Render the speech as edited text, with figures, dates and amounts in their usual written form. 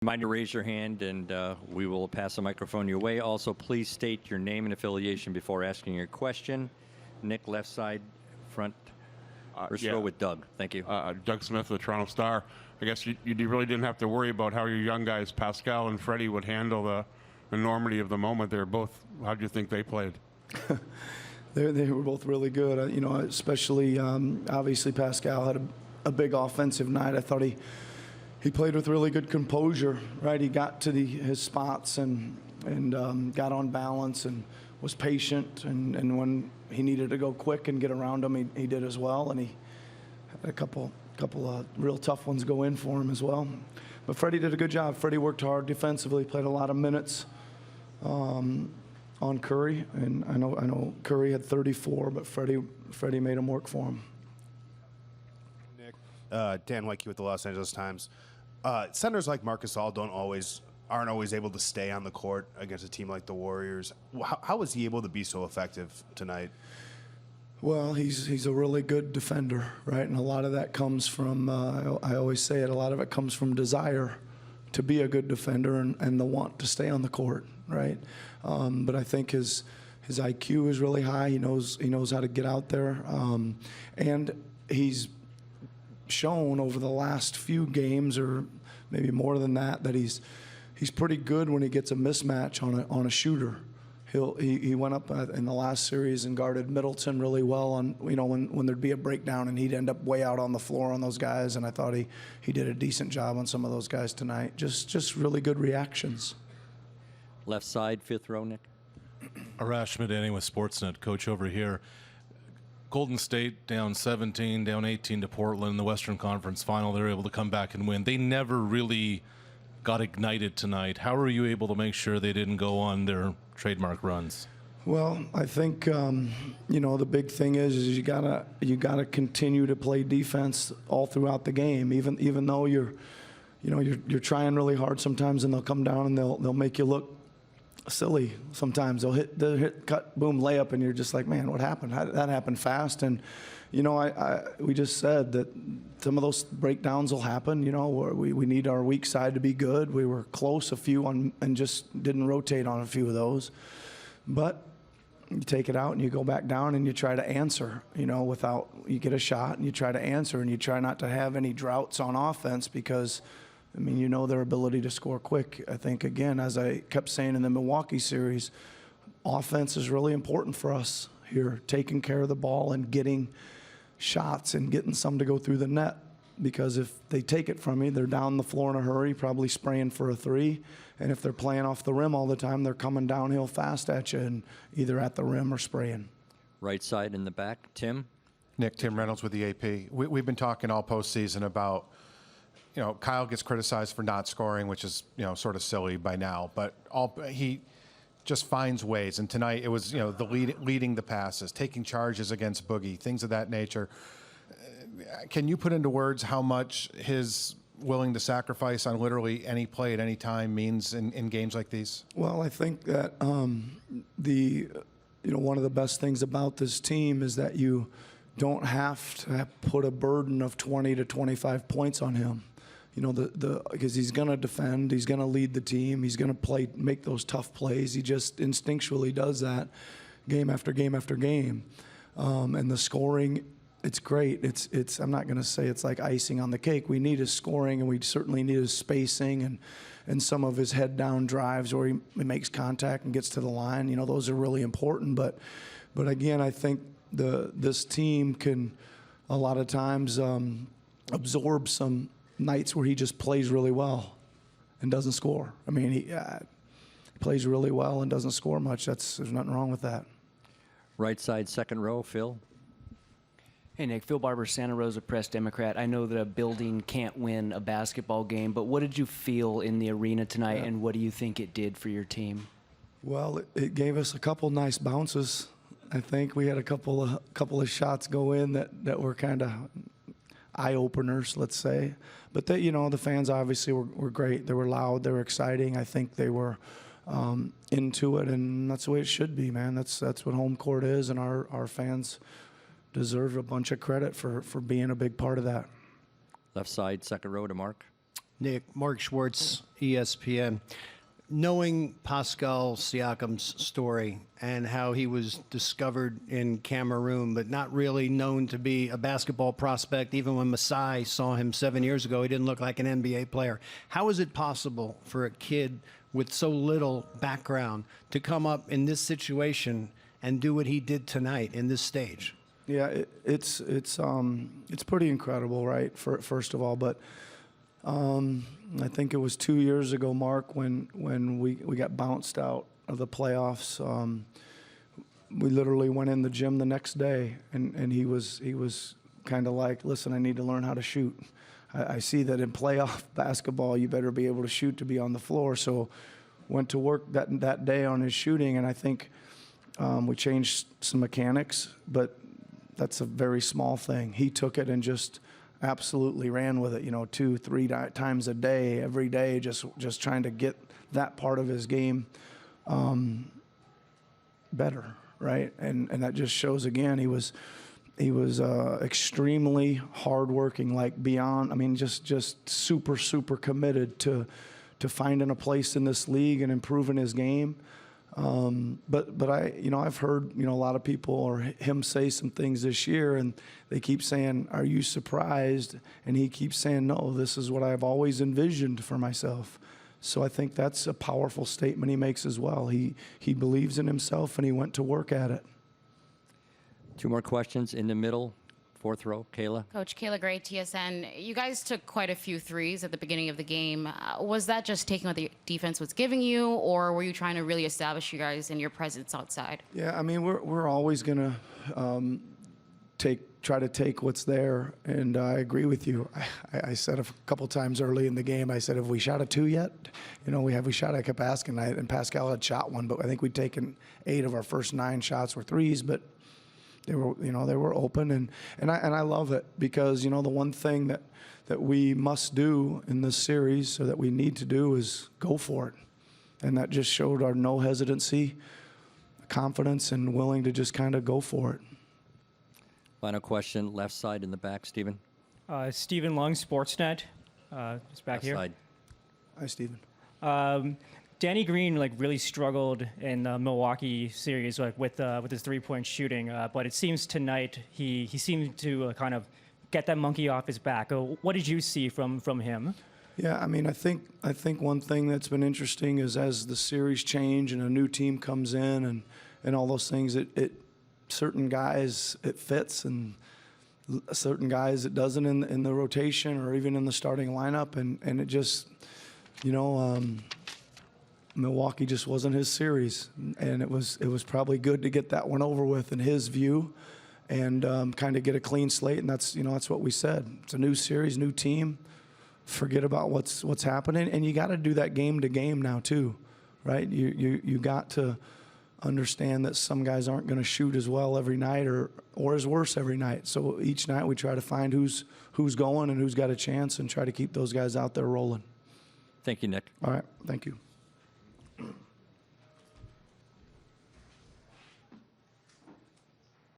Mind to raise your hand, and we will pass the microphone your way. Also, please state your name and affiliation before asking your question. Nick, left side, front. First row with Doug. Thank you. Doug Smith of the Toronto Star. I guess you really didn't have to worry about how your young guys, Pascal and Freddie, would handle the enormity of the moment. They're both, how do you think they played? They were both really good. You know, especially obviously Pascal had a big offensive night. I thought he played with really good composure. Right, he got to his spots and got on balance and was patient. And when he needed to go quick and get around him, he did as well. And he had a couple of real tough ones go in for him as well. But Freddie did a good job. Freddie worked hard defensively, played a lot of minutes on Curry, and I know Curry had 34, but Freddie made him work for him. Nick, Dan Wyke with the Los Angeles Times. Centers like Marc Gasol aren't always able to stay on the court against a team like the Warriors. How was he able to be so effective tonight? Well, he's a really good defender, right? And a lot of that comes from, I always say it, a lot of it comes from desire to be a good defender and the want to stay on the court, right? But I think his IQ is really high. He knows how to get out there, and he's shown over the last few games, or maybe more than that, that he's pretty good when he gets a mismatch on a shooter. He went up in the last series and guarded Middleton really well on, you know, when there'd be a breakdown, and he'd end up way out on the floor on those guys, and I thought he did a decent job on some of those guys tonight. Just really good reactions. Left side, fifth row, Nick. Arash Madani with Sportsnet, coach over here. Golden State down 17, down 18 to Portland in the Western Conference Final. They were able to come back and win. They never really got ignited tonight. How were you able to make sure they didn't go on their trademark runs? Well, I think you know, the big thing is you gotta continue to play defense all throughout the game, even though you're trying really hard sometimes, and they'll come down and they'll make you look silly sometimes. They'll hit cut, boom, layup, and you're just like, man, what happened? How did that happen fast? And you know, we just said that some of those breakdowns will happen. You know, we need our weak side to be good. We were close a few on and just didn't rotate on a few of those. But you take it out and you go back down and you try to answer. You know, you get a shot and you try to answer, and you try not to have any droughts on offense, because I mean, you know, their ability to score quick. I think, again, as I kept saying in the Milwaukee series, offense is really important for us here, taking care of the ball and getting shots and getting some to go through the net, because if they take it from you, they're down the floor in a hurry, probably spraying for a three, and if they're playing off the rim all the time, they're coming downhill fast at you and either at the rim or spraying. Right side in the back, Tim. Nick, Tim Reynolds with the AP. We've been talking all postseason about, you know, Kyle gets criticized for not scoring, which is, you know, sort of silly by now, but he just finds ways. And tonight it was, you know, the leading the passes, taking charges against Boogie, things of that nature. Can you put into words how much his willing to sacrifice on literally any play at any time means in games like these? Well, I think that one of the best things about this team is that you don't have to put a burden of 20 to 25 points on him. You know, because he's going to defend, he's going to lead the team, he's going to make those tough plays. He just instinctually does that game after game after game. And the scoring, it's great. I'm not going to say it's like icing on the cake. We need his scoring, and we certainly need his spacing and some of his head down drives where he makes contact and gets to the line. You know, those are really important. But again, I think this team can a lot of times absorb some nights where he just plays really well and doesn't score. I mean, he plays really well and doesn't score much. There's nothing wrong with that. Right side, second row, Phil. Hey, Nick. Phil Barber, Santa Rosa Press Democrat. I know that a building can't win a basketball game, but what did you feel in the arena tonight, and what do you think it did for your team? Well, it gave us a couple nice bounces. I think we had a couple of shots go in that were kind of eye openers, let's say. But the fans obviously were great. They were loud. They were exciting. I think they were into it, and that's the way it should be, man. That's what home court is, and our fans deserve a bunch of credit for being a big part of that. Left side, second row to Mark. Nick, Mark Schwartz, ESPN. Knowing Pascal Siakam's story and how he was discovered in Cameroon, but not really known to be a basketball prospect, even when Masai saw him 7 years ago, he didn't look like an NBA player. How is it possible for a kid with so little background to come up in this situation and do what he did tonight in this stage? Yeah, it's pretty incredible, right? First of all, but I think it was 2 years ago, Mark, when we got bounced out of the playoffs. We literally went in the gym the next day, and he was kind of like, listen, I need to learn how to shoot. I see that in playoff basketball, you better be able to shoot to be on the floor. So went to work that day on his shooting, and I think we changed some mechanics, but that's a very small thing. He took it and just absolutely ran with it, 2-3 times a day, every day, just trying to get that part of his game better, right? And that just shows again he was extremely hardworking, like beyond. I mean, just super committed to finding a place in this league and improving his game. But I've heard, a lot of people or him say some things this year, and they keep saying, are you surprised? And he keeps saying, no, this is what I've always envisioned for myself. So I think that's a powerful statement he makes as well. He believes in himself, and he went to work at it. 2 more questions in the middle. 4th row, Kayla. Coach Kayla Gray, TSN. You guys took quite a few threes at the beginning of the game. Was that just taking what the defense was giving you, or were you trying to really establish you guys and your presence outside? Yeah, I mean, we're always going to try to take what's there, and I agree with you. I said a couple times early in the game, I said, have we shot a 2 yet? We shot, I kept asking, and Pascal had shot 1, but I think we'd taken 8 of our first 9 shots were threes, but they were open, and I love it because, the one thing that we must do in this series, so that we need to do, is go for it. And that just showed our no hesitancy, confidence, and willing to just kind of go for it. Final question, left side in the back, Stephen. Stephen Lung, Sportsnet. It's back Left here. side. Hi, Stephen. Danny Green really struggled in the Milwaukee series with his 3-point shooting, but it seems tonight he seemed to kind of get that monkey off his back. What did you see from him? Yeah, I mean, I think one thing that's been interesting is as the series change and a new team comes in and all those things, it certain guys it fits and certain guys it doesn't in the rotation or even in the starting lineup, and it just Milwaukee just wasn't his series, and it was probably good to get that one over with in his view, and kind of get a clean slate. And that's what we said. It's a new series, new team. Forget about what's happening, and you got to do that game to game now too, right? You got to understand that some guys aren't going to shoot as well every night or as worse every night. So each night we try to find who's going and who's got a chance and try to keep those guys out there rolling. Thank you, Nick. All right, thank you.